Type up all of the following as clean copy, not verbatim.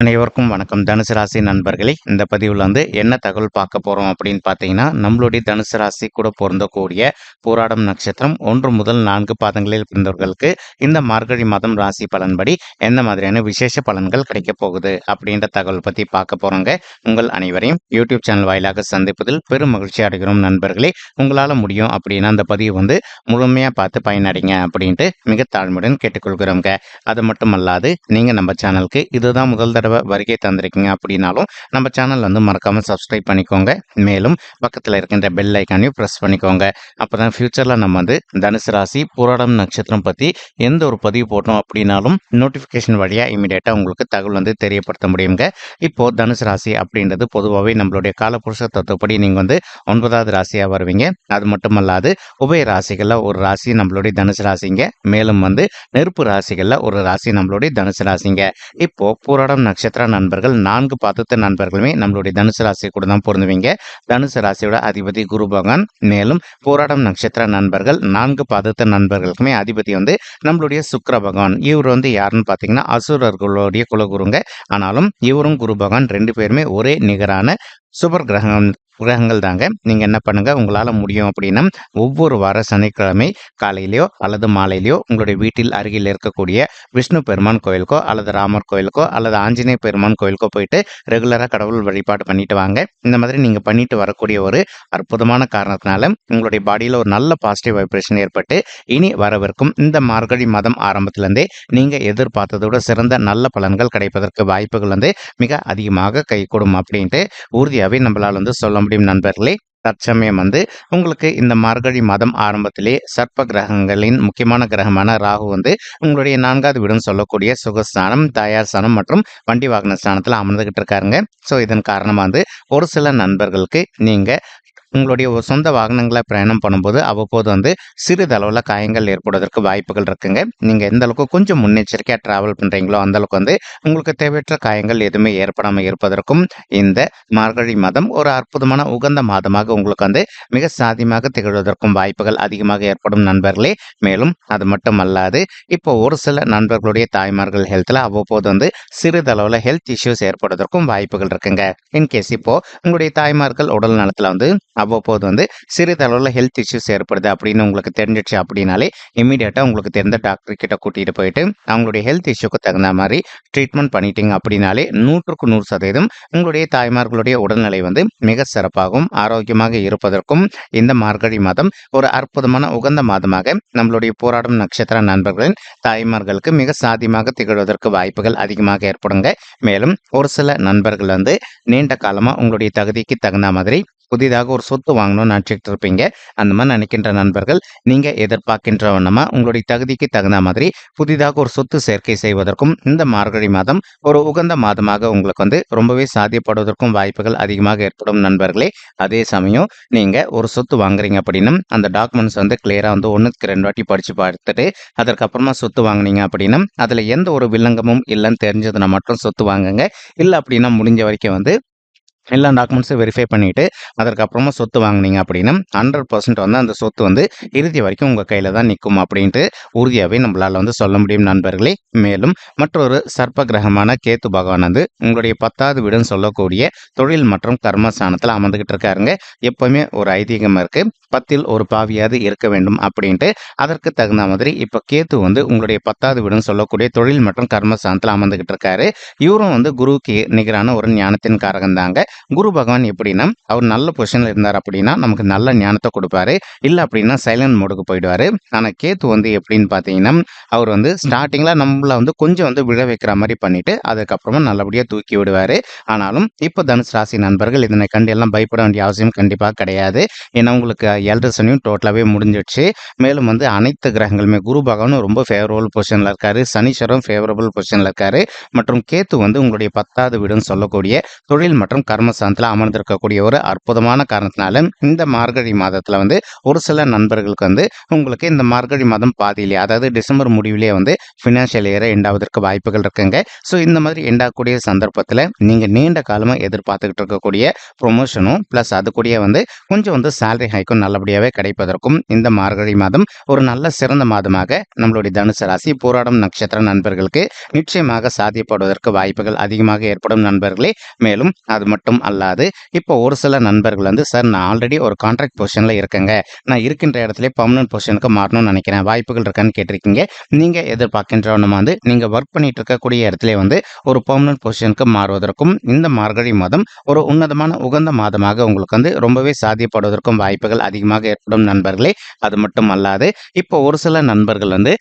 அனைவருக்கும் வணக்கம். தனுசு ராசி நண்பர்களே, இந்த பதிவில் என்ன தகவல் பார்க்க போறோம் அப்படின்னு பார்த்தீங்கன்னா, நம்மளுடைய தனுசு ராசி கூட பொருந்தக்கூடிய பூராடம் நட்சத்திரம் 1 முதல் 4 பாதங்களில் பிறந்தவர்களுக்கு இந்த மார்கழி மாதம் ராசி பலன்படி எந்த மாதிரியான விசேஷ பலன்கள் கிடைக்க போகுது அப்படின்ற தகவல் பத்தி பார்க்க போறோங்க. உங்கள் அனைவரையும் யூடியூப் சேனல் வாயிலாக சந்திப்பதில் பெரும் மகிழ்ச்சி அடைகிறோம் நண்பர்களே. உங்களால முடியும் அப்படின்னா அந்த பதிவு முழுமையா பார்த்து பயனடைங்க அப்படின்ட்டு மிக தாழ்மையுடன் கேட்டுக்கொள்கிறோங்க. அது மட்டுமல்லாது நீங்க நம்ம சேனலுக்கு இதுதான் முதல் தடவை வருகை தந்திருக்கீங்க அப்படின்னாலும் நம்ம சேனல் மறக்காம சப்ஸ்கிரைப் பண்ணிக்கோங்க. மேலும் பக்கத்தில் இருக்கின்ற பெல் ஐக்கானையும் பிரஸ் பண்ணிக்கோங்க. அப்பதான் ஃபியூச்சர்ல நம்ம தனுசு ராசி பூராடம் நட்சத்திரம் பத்தி எந்த ஒரு பதிவு போட்டோம் அப்படின்னாலும் நோட்டிபிகேஷன் வழியா இமீடியட்டா உங்களுக்கு தகவல் தெரியப்படுத்த முடியுங்க. இப்போ தனுசு ராசி அப்படின்றது பொதுவாகவே நம்மளுடைய காலபுருஷ தத்துவப்படி நீங்க 9வது ராசியா வருவீங்க. அது மட்டுமல்லாது உபய ராசிகள்ல ஒரு ராசி நம்மளுடைய தனுசு ராசிங்க. மேலும் நெருப்பு ராசிகள்ல ஒரு ராசி நம்மளுடைய தனுசு ராசிங்க. இப்போ பூராடம் நட்சத்திர நண்பர்கள் 4 பாதத்து நண்பர்களுமே நம்மளுடைய தனுசு ராசி கூட தான் பொருந்துவீங்க. தனுசு ராசியோட அதிபதி குரு பகவான். மேலும் போராடம் நட்சத்திர நண்பர்கள் 4 பாதத்து நண்பர்களுக்குமே அதிபதி நம்மளுடைய சுக்கிர பகவான். இவர் யாருன்னு பார்த்தீங்கன்னா அசுரர்களுடைய குலகுருங்க. ஆனாலும் இவரும் குரு பகவான் 2 பேருமே ஒரே நிகரான சூப்பர் கிரகங்கள் தாங்க. நீங்க என்ன பண்ணுங்க, உங்களால முடியும் அப்படின்னா ஒவ்வொரு வார சனிக்கிழமை காலையிலயோ அல்லது மாலையிலயோ உங்களுடைய வீட்டில் அருகில் இருக்கக்கூடிய விஷ்ணு பெருமான் கோயிலுக்கோ அல்லது ராமர் கோயிலுக்கோ அல்லது ஆஞ்சநேய பெருமான் கோயிலுக்கோ போயிட்டு ரெகுலரா கடவுள் வழிபாடு பண்ணிட்டு வாங்க. இந்த மாதிரி நீங்க பண்ணிட்டு வரக்கூடிய ஒரு அற்புதமான காரணத்தினால உங்களுடைய பாடியில ஒரு நல்ல பாசிட்டிவ் வைப்ரேஷன் ஏற்பட்டு இனி வரவிருக்கும் இந்த மார்கழி மாதம் ஆரம்பத்திலிருந்தே நீங்க எதிர்பார்த்ததோட சிறந்த நல்ல பலன்கள் கிடைப்பதற்கு வாய்ப்புகள் மிக அதிகமாக கைகூடும் அப்படின்ட்டு உறுதியாவே நம்மளால சொல்ல முடியும் நண்பர்களே. தற்சமயம் உங்களுக்கு இந்த மார்கழி மாதம் ஆரம்பத்திலே சர்ப்ப கிரகங்களின் முக்கியமான கிரகமான ராகு உங்களுடைய 4வது வீடுன்னு சொல்லக்கூடிய சுகஸ்தானம், தாயார் ஸ்தானம் மற்றும் வண்டி வாகன ஸ்தானத்துல அமர்ந்துகிட்டு இருக்காருங்க. ஸோ இதன் காரணமா ஒரு சில நண்பர்களுக்கு நீங்க உங்களுடைய ஒரு சொந்த வாகனங்களை பிரயாணம் பண்ணும்போது அவ்வப்போது சிறிதளவில் காயங்கள் ஏற்படுவதற்கு வாய்ப்புகள் இருக்குங்க. நீங்க எந்த அளவுக்கு கொஞ்சம் முன்னெச்சரிக்கையா டிராவல் பண்றீங்களோ அந்த அளவுக்கு உங்களுக்கு தேவையற்ற காயங்கள் எதுவுமே ஏற்படாமல் இருப்பதற்கும் இந்த மார்கழி மாதம் ஒரு அற்புதமான உகந்த மாதமாக உங்களுக்கு மிக சாத்தியமாக திகழ்வதற்கும் வாய்ப்புகள் அதிகமாக ஏற்படும் நண்பர்களே. மேலும் அது மட்டும் அல்லாது இப்போ ஒரு சில நண்பர்களுடைய தாய்மார்கள் ஹெல்த்ல அவ்வப்போது சிறிதளவில் ஹெல்த் இஷ்யூஸ் ஏற்படுவதற்கும் வாய்ப்புகள் இருக்குங்க. இன்கேஸ் இப்போ உங்களுடைய தாய்மார்கள் உடல் நலத்துல அவ்வப்போது சிறிதளவில் ஹெல்த் இஷ்யூஸ் ஏற்படுது அப்படின்னு உங்களுக்கு தெரிஞ்சிச்சு அப்படின்னாலே இமீடியட்டா உங்களுக்கு தெரிந்த டாக்டர் கிட்ட கூட்டிட்டு போயிட்டு அவங்களுடைய ஹெல்த் இஷ்யூக்கு தகுந்த மாதிரி ட்ரீட்மெண்ட் பண்ணிட்டீங்க அப்படின்னாலே 100க்கு 100% உங்களுடைய தாய்மார்களுடைய உடல்நிலை மிக சிறப்பாகவும் ஆரோக்கியமாக இருப்பதற்கும் இந்த மார்கழி மாதம் ஒரு அற்புதமான உகந்த மாதமாக நம்மளுடைய போராடும் நட்சத்திர நண்பர்களின் தாய்மார்களுக்கு மிக சாத்தியமாக திகழ்வதற்கு வாய்ப்புகள் அதிகமாக ஏற்படுங்க. மேலும் ஒரு சில நண்பர்கள் நீண்ட காலமா உங்களுடைய தகுதிக்கு தகுந்த மாதிரி புதிதாக ஒரு சொத்து வாங்கணும்னு நினைச்சிட்டு இருப்பீங்க. அந்த மாதிரி நினைக்கின்ற நண்பர்கள் நீங்க எதிர்பார்க்கின்ற வண்ணமா உங்களுடைய தகுதிக்கு தகுந்த மாதிரி புதிதாக ஒரு சொத்து சேர்க்கை செய்வதற்கும் இந்த மார்கழி மாதம் ஒரு உகந்த மாதமாக உங்களுக்கு ரொம்பவே சாத்தியப்படுவதற்கும் வாய்ப்புகள் அதிகமாக ஏற்படும் நண்பர்களே. அதே சமயம் நீங்க ஒரு சொத்து வாங்குறீங்க அப்படின்னா அந்த டாக்குமெண்ட்ஸ் கிளியரா 1க்கு 2 வாட்டி படிச்சு பார்த்துட்டு அதற்கப்புறமா சொத்து வாங்கினீங்க அப்படின்னா அதுல எந்த ஒரு வில்லங்கமும் இல்லைன்னு தெரிஞ்சதுன்னா மட்டும் சொத்து வாங்குங்க. இல்லை அப்படின்னா முடிஞ்ச வரைக்கும் எல்லா டாக்குமெண்ட்ஸும் வெரிஃபை பண்ணிட்டு அதற்கப்புறமா சொத்து வாங்கினீங்க அப்படின்னா 100% அந்த சொத்து இறுதி வரைக்கும் உங்கள் கையில் தான் நிற்கும் அப்படின்ட்டு உறுதியாகவே நம்மளால் சொல்ல முடியும் நண்பர்களே. மேலும் மற்றொரு சர்ப்ப கிரகமான கேத்து பகவான் உங்களுடைய 10வது வீடுன்னு சொல்லக்கூடிய தொழில் மற்றும் கர்மஸ்தானத்தில் அமர்ந்துகிட்டு இருக்காருங்க. எப்பவுமே ஒரு ஐதீகம் இருக்கு, 10ல் ஒரு பாவியாவது இருக்க வேண்டும் அப்படின்ட்டு. அதற்கு தகுந்த மாதிரி இப்போ கேத்து உங்களுடைய 10வது வீடுன்னு சொல்லக்கூடிய தொழில் மற்றும் கர்மஸ்தானத்தில் அமர்ந்துகிட்டு இருக்காரு. இவரும் குருவுக்கு நிகரான ஒரு ஞானத்தின் காரகம் தாங்க. குரு பகவான் எப்படின்னா அவர் நல்ல பொசிஷன்ல இருந்தார் அப்படின்னா நமக்கு நல்ல ஞானத்தை கொடுப்பாரு. இல்லை அப்படின்னா சைலண்ட் மோடுக்கு போயிடுவாரு. ஆனா கேத்து எப்படின்னு பார்த்தீங்கன்னா அவர் ஸ்டார்டிங்ல நம்மள கொஞ்சம் விழ வைக்கிற மாதிரி பண்ணிட்டு அதுக்கப்புறமா நல்லபடியா தூக்கி விடுவாரு. ஆனாலும் இப்போ தனுசு ராசி நண்பர்கள் இதனை கண்டு எல்லாம் பயப்பட வேண்டிய அவசியம் கண்டிப்பா கிடையாது. ஏன்னா உங்களுக்கு 7 சனியும் டோட்டலாவே முடிஞ்சிடுச்சு. மேலும் அனைத்து கிரகங்களுமே குரு பகவானும் ரொம்ப ஃபேவரபிள் பொசிஷன்ல இருக்காரு, சனீஸ்வரம் ஃபேவரபிள் பொசிஷன்ல இருக்காரு. மற்றும் கேத்து உங்களுடைய 10வது வீடுன்னு சொல்லக்கூடிய தொழில் மற்றும் கர்ம ஸ்தானத்துல அமர்ந்திருக்கக்கூடிய ஒரு அற்புதமான காரணத்தினால இந்த மார்கழி மாதத்துல வந்து ஒரு சில நண்பர்களுக்கு வந்து உங்களுக்கு இந்த மார்கழி மாதம் பாதியிலே, அதாவது டிசம்பர் முடிவிலே வந்து ஃபினான்ஷியல் இயரை எண்ட் ஆவதற்கு வாய்ப்புகள் இருக்குங்க. ஸோ இந்த மாதிரி எண்ட் ஆகக்கூடிய சந்தர்ப்பத்தில் நீங்க நீண்ட காலமா எதிர்பார்த்துக்கிட்டு இருக்கக்கூடிய ப்ரொமோஷனும் பிளஸ் அது கூடயே வந்து கொஞ்சம் வந்து சேலரி ஹைக்கும் நல்லபடியாகவே கிடைப்பதற்கும் இந்த மார்கழி மாதம் ஒரு நல்ல சிறந்த மாதமாக நம்மளுடைய தனுசு ராசி போராடும் நட்சத்திர நண்பர்களுக்கு நிச்சயமாக சாத்தியப்படுவதற்கு வாய்ப்புகள் அதிகமாக ஏற்படும் நண்பர்களே. மேலும் அது மட்டும் அல்லாது இப்போ ஒரு சில நண்பர்கள் வந்து சார் நான் ஆல்ரெடி ஒரு கான்ட்ராக்ட் பொசிஷன்ல இருக்கேங்க, நான் இருக்கின்ற இடத்துல பர்மனன்ட் பொசிஷனுக்கு மாறணும்னு நினைக்கிறேன், வாய்ப்புகள் இருக்கான்னு கேட்டிருக்கீங்க. நீங்க எதிர்பார்க்கின்றவனும் வந்து நீங்க ஒர்க் பண்ணிட்டு இருக்கக்கூடிய இடத்துல வந்து ஒரு பர்மனன்ட் பொசிஷனுக்கு மாறுவதற்கும் இந்த மார்கழி மாதம் ஒரு உன்னதமான உகந்த மாதமாக உங்களுக்கு வந்து ரொம்பவே சாத்தியப்படுவதற்கும் வாய்ப்புகள் அதிகமாக ஏற்படும் நண்பர்களே. அது மட்டும் அல்லாது இப்போ ஒரு சில நண்பர்கள் வந்து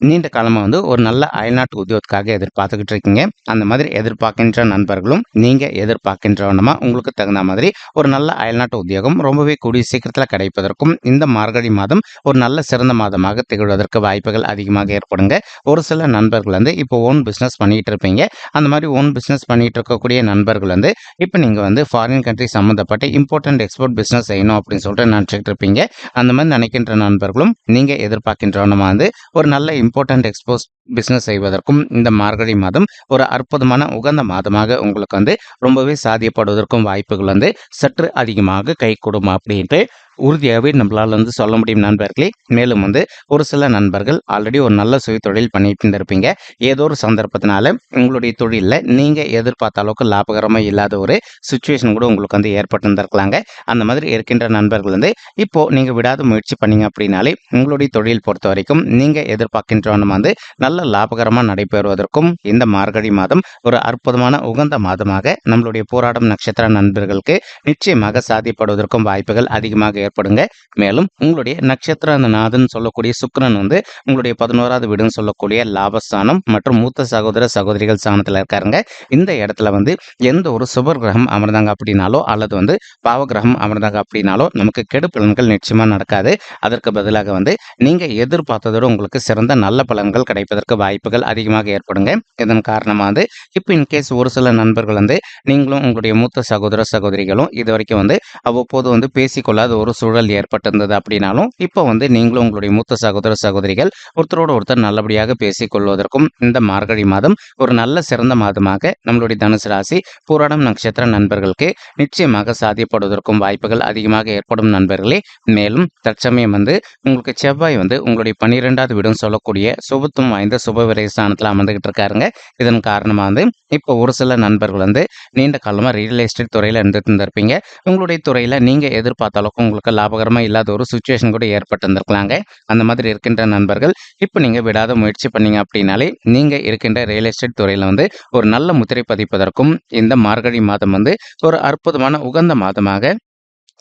நீண்ட காலமாக வந்து ஒரு நல்ல அயல்நாட்டு உத்தியோகத்துக்காக எதிர்பார்த்துக்கிட்டு இருக்கீங்க. அந்த மாதிரி எதிர்பார்க்கின்ற நண்பர்களும் நீங்கள் எதிர்பார்க்கின்றவனமா உங்களுக்கு தகுந்த மாதிரி ஒரு நல்ல அயல்நாட்டு உத்தியோகம் ரொம்பவே கூடிய சீக்கிரத்தில் கிடைப்பதற்கும் இந்த மார்கழி மாதம் ஒரு நல்ல சிறந்த மாதமாக திகழ்வதற்கு வாய்ப்புகள் அதிகமாக ஏற்படுங்க. ஒரு சில நண்பர்கள் வந்து இப்போ ஓன் பிஸ்னஸ் பண்ணிட்டு இருப்பீங்க. அந்த மாதிரி ஓன் பிஸ்னஸ் பண்ணிட்டு இருக்கக்கூடிய நண்பர்கள் வந்து இப்போ நீங்கள் வந்து ஃபாரின் கண்ட்ரி சம்மந்தப்பட்ட இம்போர்ட் எக்ஸ்போர்ட் பிஸ்னஸ் செய்யணும் அப்படின்னு சொல்லிட்டு நினச்சிக்கிட்டு இருப்பீங்க. அந்த மாதிரி நினைக்கின்ற நண்பர்களும் நீங்கள் எதிர்பார்க்கின்றவனமா வந்து ஒரு நல்ல இம்பார்ட்டன்ட் எக்ஸ்போஸ் பிஸ்னஸ் செய்வதற்கும் இந்த மார்கழி மாதம் ஒரு அற்புதமான உகந்த மாதமாக உங்களுக்கு வந்து ரொம்பவே சாத்தியப்படுவதற்கும் வாய்ப்புகள் வந்து சற்று அதிகமாக கை கொடுமா அப்படின்ட்டு உறுதியாகவே நம்மளால் வந்து சொல்ல முடியும் நண்பர்களே. மேலும் வந்து ஒரு சில நண்பர்கள் ஆல்ரெடி ஒரு நல்ல சுய தொழில் பண்ணிட்டு இருந்திருப்பீங்க. ஏதோ ஒரு சந்தர்ப்பத்தினால உங்களுடைய தொழிலில் நீங்கள் எதிர்பார்த்த அளவுக்கு லாபகரமாக இல்லாத ஒரு சுச்சுவேஷன் கூட உங்களுக்கு வந்து ஏற்பட்டு இருந்திருக்கலாங்க. அந்த மாதிரி இருக்கின்ற நண்பர்கள் வந்து இப்போ நீங்கள் விடாத முயற்சி பண்ணீங்க அப்படின்னாலே உங்களுடைய தொழில் பொறுத்த வரைக்கும் நீங்கள் எதிர்பார்க்கின்றவனும் வந்து நல்ல லாபகரமாக நடைபெறுவதற்கும் இந்த மார்கழி மாதம் ஒரு அற்புதமான உகந்த மாதமாக நம்மளுடைய போராடும் நட்சத்திர நண்பர்களுக்கு நிச்சயமாக சாத்தியப்படுவதற்கும் வாய்ப்புகள் அதிகமாக ஏற்படுங்க. மேலும் உங்களுடைய நட்சத்திர நாதன் சொல்லக்கூடிய சுக்கிரன் வந்து உங்களுடைய 11வது வீடுன்னு சொல்லக்கூடிய லாபஸ்தானம் மற்றும் மூத்த சகோதர சகோதரிகள் ஸ்தானத்தில் இருக்காருங்க. இந்த இடத்துல வந்து எந்த ஒரு சுபர் கிரகம் அமர்ந்தாங்க அப்படின்னாலோ அல்லது வந்து பாவ கிரகம் அமர்ந்தாங்க அப்படின்னாலோ நமக்கு கெடு பலன்கள் நிச்சயமா நடக்காது. அதற்கு பதிலாக வந்து நீங்க எதிர்பார்த்ததோடு உங்களுக்கு சிறந்த நல்ல பலன்கள் கிடைப்பதற்கு வாய்ப்புகள் அதிகமாக ஏற்படுங்க. இதன் காரணமாக வந்து இப்போ இன்கேஸ் ஒரு சில நண்பர்கள் வந்து நீங்களும் உங்களுடைய மூத்த சகோதர சகோதரிகளும் இது வரைக்கும் வந்து அவ்வப்போது வந்து பேசிக்கொள்ளாத ஒரு சூழல் ஏற்பட்டிருந்தது அப்படின்னாலும் இப்போ வந்து நீங்களும் உங்களுடைய மூத்த சகோதர சகோதரிகள் ஒருத்தரோடு ஒருத்தர் நல்லபடியாக பேசிக்கொள்வதற்கும் இந்த மார்கழி மாதம் ஒரு நல்ல சிறந்த மாதமாக நம்மளுடைய தனுசு ராசி போராடும் நட்சத்திர நண்பர்களுக்கு நிச்சயமாக சாத்தியப்படுவதற்கும் வாய்ப்புகள் அதிகமாக ஏற்படும் நண்பர்களே. மேலும் தற்சமயம் வந்து உங்களுக்கு செவ்வாய் வந்து உங்களுடைய 12வது வீடும் சொல்லக்கூடிய சுபத்துவம் வாய்ந்த சுபவிரை ஸ்தானத்தில் அமர்ந்துகிட்டு இருக்காருங்க. இதன் காரணமாக வந்து இப்போ ஒரு சில நண்பர்கள் வந்து நீண்ட காலமாக ரியல் எஸ்டேட் துறையில் இருந்துட்டு இருந்திருப்பீங்க. உங்களுடைய துறையில் நீங்கள் எதிர்பார்த்த அளவுக்கு உங்களுக்கு லாபகரமாக இல்லாத ஒரு சுச்சுவேஷன் கூட ஏற்பட்டு இருந்திருக்கலாங்க. அந்த மாதிரி இருக்கின்ற நண்பர்கள் இப்போ நீங்கள் விடாத முயற்சி பண்ணீங்க அப்படின்னாலே நீங்கள் இருக்கின்ற ரியல் எஸ்டேட் துறையில் வந்து ஒரு நல்ல முத்திரை பதிப்பதற்கும் இந்த மார்கழி மாதம் வந்து ஒரு அற்புதமான உகந்த மாதமாக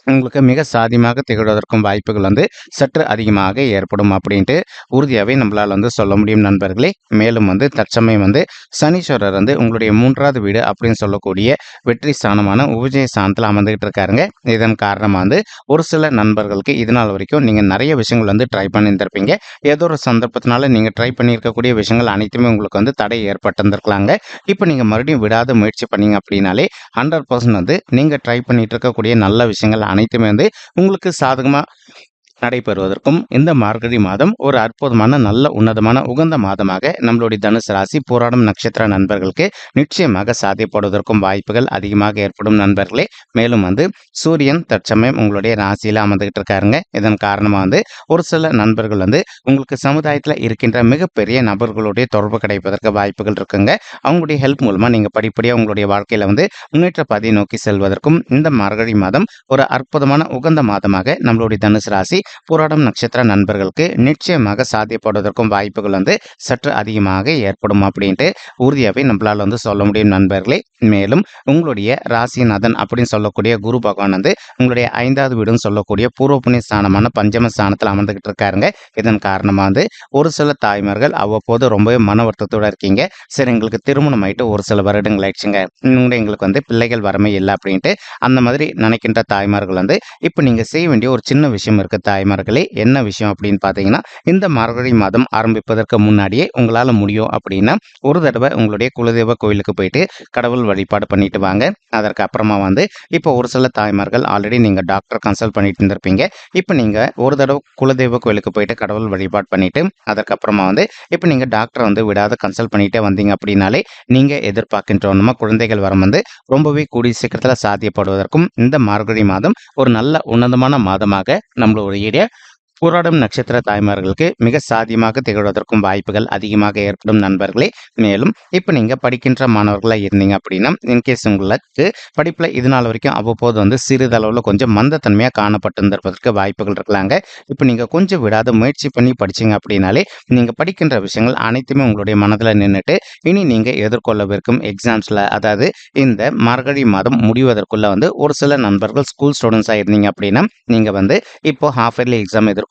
உங்களுக்கு மிக சாதியமாக திகழ்வதற்கும் வாய்ப்புகள் வந்து சற்று அதிகமாக ஏற்படும் அப்படின்ட்டு உறுதியாகவே நம்மளால் வந்து சொல்ல முடியும் நண்பர்களே. மேலும் வந்து தற்சமயம் வந்து சனீஸ்வரர் வந்து உங்களுடைய 3வது வீடு அப்படின்னு சொல்லக்கூடிய வெற்றி ஸ்தானமான உபஜய ஸ்தானத்தில் அமர்ந்துகிட்டு இருக்காருங்க. இதன் காரணமாக வந்து ஒரு சில நண்பர்களுக்கு இதனால் வரைக்கும் நீங்கள் நிறைய விஷயங்கள் வந்து ட்ரை பண்ணியிருந்திருப்பீங்க. ஏதோ ஒரு சந்தர்ப்பத்தினால நீங்கள் ட்ரை பண்ணியிருக்கக்கூடிய விஷயங்கள் அனைத்துமே உங்களுக்கு வந்து தடை ஏற்பட்டிருந்திருக்கலாங்க. இப்போ நீங்கள் மறுபடியும் விடாத முயற்சி பண்ணீங்க அப்படின்னாலே 100% வந்து நீங்கள் ட்ரை பண்ணிட்டு இருக்கக்கூடிய நல்ல விஷயங்கள் அனைத்துமே வந்து உங்களுக்கு சாதகமாக நடைபெறுவதற்கும் இந்த மார்கழி மாதம் ஒரு அற்புதமான நல்ல உன்னதமான உகந்த மாதமாக நம்மளுடைய தனுசு ராசி போராடும் நட்சத்திர நண்பர்களுக்கு நிச்சயமாக சாத்தியப்படுவதற்கும் வாய்ப்புகள் அதிகமாக ஏற்படும் நண்பர்களே. மேலும் வந்து சூரியன் தற்சமயம் உங்களுடைய ராசியில் அமர்ந்துகிட்டு இருக்காருங்க. இதன் காரணமாக வந்து ஒரு சில நண்பர்கள் வந்து உங்களுக்கு சமுதாயத்தில் இருக்கின்ற மிகப்பெரிய நபர்களுடைய தொடர்பு கிடைப்பதற்கு வாய்ப்புகள் இருக்குங்க. அவங்களுடைய ஹெல்ப் மூலமாக நீங்கள் படிப்படியாக உங்களுடைய வாழ்க்கையில் வந்து முன்னேற்ற பாதையை நோக்கி செல்வதற்கும் இந்த மார்கழி மாதம் ஒரு அற்புதமான உகந்த மாதமாக நம்மளுடைய தனுசு ராசி போராடும் நட்சத்திர நண்பர்களுக்கு நிச்சயமாக சாத்தியப்படுவதற்கும் வாய்ப்புகள் வந்து சற்று அதிகமாக ஏற்படும் அப்படின்ட்டு உறுதியாகவே நம்மளால் வந்து சொல்ல முடியும் நண்பர்களே. மேலும் உங்களுடைய ராசிநாதன் அப்படின்னு சொல்லக்கூடிய குரு பகவான் வந்து உங்களுடைய 5வது வீடுன்னு சொல்லக்கூடிய பூர்வ புண்ணிய ஸ்தானமான பஞ்சம ஸ்தானத்தில் அமர்ந்துகிட்டு இருக்காருங்க. இதன் காரணமாக வந்து ஒரு சில தாய்மார்கள் அவ்வப்போது ரொம்பவே மன வருத்தத்தோடு இருக்கீங்க. சரி எங்களுக்கு திருமணம் ஆயிட்டு ஒரு சில வருடங்கள் ஆயிடுச்சுங்க, இன்னும் எங்களுக்கு வந்து பிள்ளைகள் வரமே இல்லை அப்படின்ட்டு அந்த மாதிரி நினைக்கின்ற தாய்மார்கள் வந்து இப்போ நீங்கள் செய்ய வேண்டிய ஒரு சின்ன விஷயம் இருக்குது. தாய்மார்களே, என்ன விஷயம் அப்படின்னு பார்த்தீங்கன்னா, இந்த மார்கழி மாதம் ஆரம்பிப்பதற்கு முன்னாடியே உங்களால முடியும் அப்படின்னா, ஒரு தடவை உங்களுடைய குலதெய்வ கோயிலுக்கு போயிட்டு கடவுள் வழிபாடு பண்ணிட்டு வாங்க. அதற்கு அப்புறமா வந்து இப்போ ஒரு சில தாய்மார்கள் ஆல்ரெடி நீங்க டாக்டர் கன்சல்ட் பண்ணிட்டு இருந்திருப்பீங்க. இப்போ நீங்க ஒரு தடவை குலதெய்வ கோயிலுக்கு போயிட்டு கடவுள் வழிபாடு பண்ணிட்டு, அதற்கப்புறமா வந்து இப்போ நீங்க டாக்டர வந்து விடாத கன்சல்ட் பண்ணிட்டே வந்தீங்க அப்படின்னாலே, நீங்க எதிர்பார்க்கின்ற குழந்தைகள் வரம் வந்து ரொம்பவே கூடிய சீக்கிரத்துல சாத்தியப்படுவதற்கும் இந்த மார்கழி மாதம் ஒரு நல்ல உன்னதமான மாதமாக நம்மளுடைய பூராடம் நட்சத்திர தாய்மார்களுக்கு மிக சாத்தியமாக திகழ்வதற்கும் வாய்ப்புகள் அதிகமாக ஏற்படும் நண்பர்களே. மேலும் இப்போ நீங்க படிக்கின்ற மாணவர்களா இருந்தீங்க அப்படின்னா, இன்கேஸ் உங்களுக்கு படிப்புல இது நாள் வரைக்கும் அவ்வப்போது வந்து சிறிதளவுல கொஞ்சம் மந்தத்தன்மையா காணப்பட்டிருந்திருப்பதற்கு வாய்ப்புகள் இருக்கலாங்க. இப்போ நீங்க கொஞ்சம் விடாத முயற்சி பண்ணி படிச்சீங்க அப்படின்னாலே, நீங்க படிக்கின்ற விஷயங்கள் அனைத்துமே உங்களுடைய மனதில் நின்றுட்டு இனி நீங்க எதிர்கொள்ளவிருக்கும் எக்ஸாம்ஸ்ல, அதாவது இந்த மார்கழி மாதம் முடிவதற்குள்ள வந்து ஒரு சில நண்பர்கள் ஸ்கூல் ஸ்டூடெண்ட்ஸா இருந்தீங்க அப்படின்னா, நீங்க வந்து இப்போ ஹாஃப் இயர்லி எக்ஸாம் எதிர்கொள்வீங்க.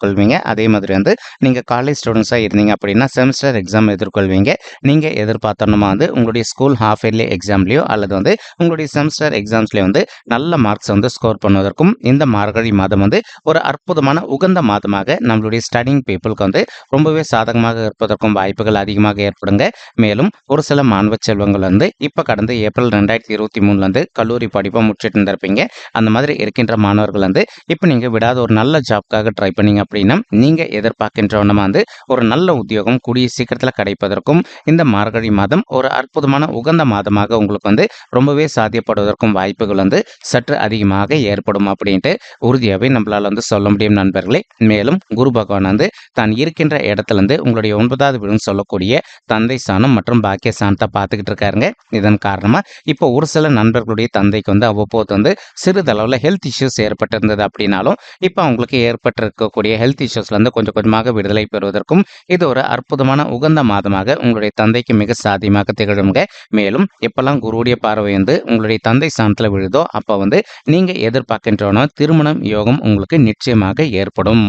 அதே மாதிரி வந்து நீங்க காலேஜ் ஸ்டூடெண்ட்ஸா இருந்தீங்க அப்படின்னா செமஸ்டர் எக்ஸாம் எதிர்கொள்வீங்க. நீங்க எதிர்பார்த்தோம்னா வந்து உங்களுடைய ஸ்கூல் ஹாஃப் இயர்லி எக்ஸாம்லயோ அல்லது வந்து உங்களுடைய செமஸ்டர் எக்ஸாம்ஸ்லயோ வந்து நல்ல மார்க்ஸ் வந்து ஸ்கோர் பண்ணுவதற்கும் இந்த மார்கழி மாதம் வந்து ஒரு அற்புதமான உகந்த மாதமாக நம்மளுடைய ஸ்டடிங் பீப்புளுக்கு வந்து ரொம்பவே சாதகமாக இருப்பதற்கும் வாய்ப்புகள் அதிகமாக ஏற்படுங்க. மேலும் ஒரு சில மாணவ செல்வங்கள் வந்து இப்ப கடந்த ஏப்ரல் 2023 வந்து கல்லூரி படிப்பை முடிச்சிட்டு இருந்திருப்பீங்க. அந்த மாதிரி இருக்கின்ற மாணவர்கள் வந்து இப்ப நீங்க விடாத ஒரு நல்ல ஜாப்காக ட்ரை பண்ணீங்க அப்படின்னா, நீங்க எதிர்பார்க்கின்றவனமா வந்து ஒரு நல்ல உத்தியோகம் கூடிய சீக்கிரத்துல கிடைப்பதற்கும் இந்த மார்கழி மாதம் ஒரு அற்புதமான உகந்த மாதமாக உங்களுக்கு வந்து ரொம்பவே சாத்தியப்படுவதற்கும் வாய்ப்புகள் வந்து சற்று அதிகமாக ஏற்படும் அப்படின்ட்டு உறுதியாகவே நம்மளால வந்து சொல்ல முடியும் நண்பர்களே. மேலும் குரு பகவான் வந்து தான் இருக்கின்ற இடத்துல இருந்து உங்களுடைய 9வது வீடுன்னு சொல்லக்கூடிய தந்தை ஸ்தானம் மற்றும் பாக்கிய ஸ்தானத்தை பார்த்துக்கிட்டு இருக்காருங்க. இதன் காரணமா இப்போ ஒரு சில நண்பர்களுடைய தந்தைக்கு வந்து அவ்வப்போது வந்து சிறிதளவுல ஹெல்த் இஷ்யூஸ் ஏற்பட்டிருந்தது அப்படின்னாலும், இப்போ அவங்களுக்கு ஏற்பட்டிருக்கக்கூடிய ஹெல்த் இஷ்யூஸ்ல இருந்து கொஞ்சம் கொஞ்சமாக விடுதலை பெறுவதற்கும் இது ஒரு அற்புதமான உகந்த மாதமாக உங்களுடைய தந்தைக்கு மிக சாத்தியமாக திகழுங்க. மேலும் எப்பெல்லாம் குருவுடைய பார்வை வந்து உங்களுடைய தந்தை ஸ்தானத்துல விழுதோ அப்ப வந்து நீங்க எதிர்பார்க்கின்றன திருமணம் யோகம் உங்களுக்கு நிச்சயமாக ஏற்படும்.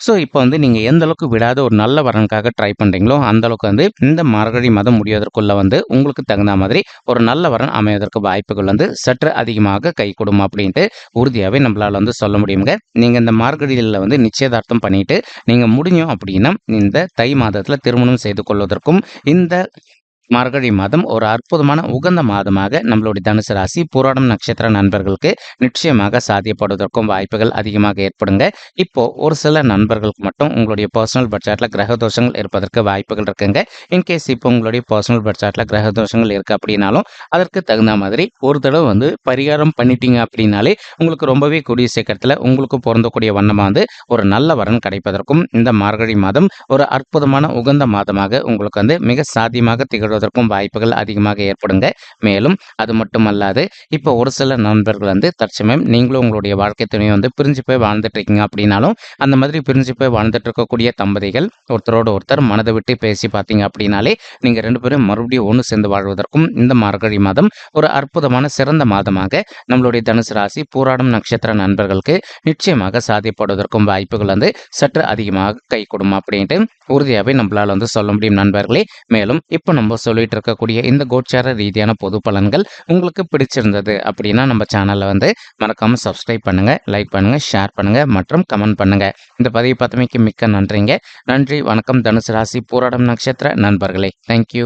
ஸோ இப்போ வந்து நீங்க எந்த அளவுக்கு விடாத ஒரு நல்ல வரனுக்காக ட்ரை பண்றீங்களோ அந்த அளவுக்கு வந்து இந்த மார்கழி மாதம் முடிவதற்குள்ள வந்து உங்களுக்கு தகுந்த மாதிரி ஒரு நல்ல வரன் அமைவதற்கு வாய்ப்புகள் வந்து சற்று அதிகமாக கைகூடும் அப்படின்ட்டு உறுதியாகவே நம்மளால வந்து சொல்ல முடியுங்க. நீங்க இந்த மார்கழியில் வந்து நிச்சயதார்த்தம் பண்ணிட்டு நீங்க முடியும் அப்படின்னா இந்த தை மாதத்துல திருமணம் செய்து கொள்வதற்கும் இந்த மார்கழி மாதம் ஒரு அற்புதமான உகந்த மாதமாக நம்மளுடைய தனுசு ராசி பூராடம் நட்சத்திர நண்பர்களுக்கு நிச்சயமாக சாத்தியப்படுவதற்கும் வாய்ப்புகள் அதிகமாக ஏற்படுங்க. இப்போ ஒரு சில நண்பர்களுக்கு மட்டும் உங்களுடைய பர்சனல் பட்ஜெட்ல கிரக தோஷங்கள் இருப்பதற்கு வாய்ப்புகள் இருக்குங்க. இன்கேஸ் இப்போ உங்களுடைய பர்சனல் பட்ஜெட்ல கிரக தோஷங்கள் இருக்கு அப்படின்னாலும் அதற்கு தகுந்த மாதிரி ஒரு தடவை வந்து பரிகாரம் பண்ணிட்டீங்க அப்படின்னாலே உங்களுக்கு ரொம்பவே கூடிய சீக்கிரத்தில் உங்களுக்கு பொருந்தக்கூடிய வண்ணமா வந்து ஒரு நல்ல வரன் கிடைப்பதற்கும் இந்த மார்கழி மாதம் ஒரு அற்புதமான உகந்த மாதமாக உங்களுக்கு வந்து மிக சாத்தியமாக திகழ்வதற்கும் வாய்ப்புகள் அதிகமாக ஏற்படுங்க. மேலும் அது மட்டுமல்லாது இப்போ ஒரு சில நண்பர்கள் வந்து தற்சமயம் நீங்களும் உங்களுடைய வாழ்க்கை துணையை வந்து பிரிஞ்சு போய் வாழ்ந்துட்டு இருக்கீங்க அப்படின்னாலும் அந்த மாதிரி பிரிஞ்சு போய் வாழ்ந்துட்டு இருக்கக்கூடிய தம்பதிகள் ஒருத்தரோட ஒருத்தர் மனதை விட்டு பேசி பார்த்தீங்க அப்படின்னாலே நீங்க 2 பேரும் மறுபடியும் ஒன்று சேர்ந்து வாழ்வதற்கும் இந்த மார்கழி மாதம் ஒரு அற்புதமான சிறந்த மாதமாக நம்மளுடைய தனுசு ராசி பூராடம் நட்சத்திர நண்பர்களுக்கு நிச்சயமாக சாத்தியப்படுவதற்கும் வாய்ப்புகள் வந்து சற்று அதிகமாக கை கொடுமா அப்படின்ட்டு உறுதியாகவே நம்மளால வந்து சொல்ல முடியும் நண்பர்களே. மேலும் இப்போ நம்ம சொல்லிட்டு இருக்கக்கூடிய இந்த கோச்சார ரீதியான பொது பலன்கள் உங்களுக்கு பிடிச்சிருந்தது அப்படின்னா நம்ம சேனலை வந்து மறக்காம சப்ஸ்கிரைப் பண்ணுங்க, லைக் பண்ணுங்க, ஷேர் பண்ணுங்க மற்றும் கமெண்ட் பண்ணுங்க. இந்த பதிவை பார்த்தமைக்கு மிக்க நன்றிங்க. நன்றி, வணக்கம். தனுசு ராசி பூராடம் நட்சத்திர நண்பர்களே. தேங்க்யூ.